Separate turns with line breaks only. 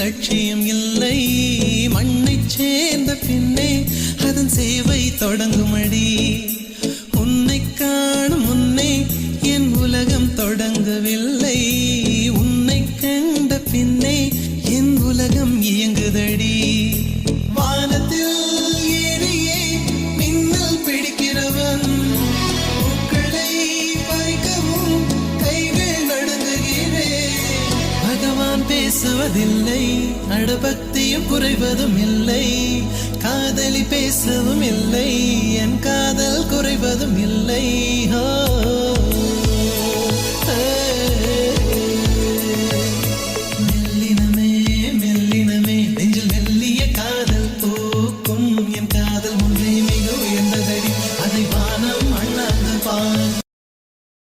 லட்சியம் இல்லை. மண்ணை சேர்ந்த பின்னே அதன் சேவை தொடங்குமடி. உன்னை காணும் முன்னே என் உலகம் தொடங்கவில்லை. உன்னை கண்ட பின்னே என் உலகம் இயங்குதடி. வானத்தில் ஏறியே மின்னல் பிடிக்கிறவன் பூக்களை பறிக்கவும் கைகள் நடுங்குகிறேன். பகவான் பேசுவதில்லை, அடபக்தியும் குறைவதும் இல்லை. காதலி பேசவும் இல்லை, என் காதல் குறைவதும் இல்லை.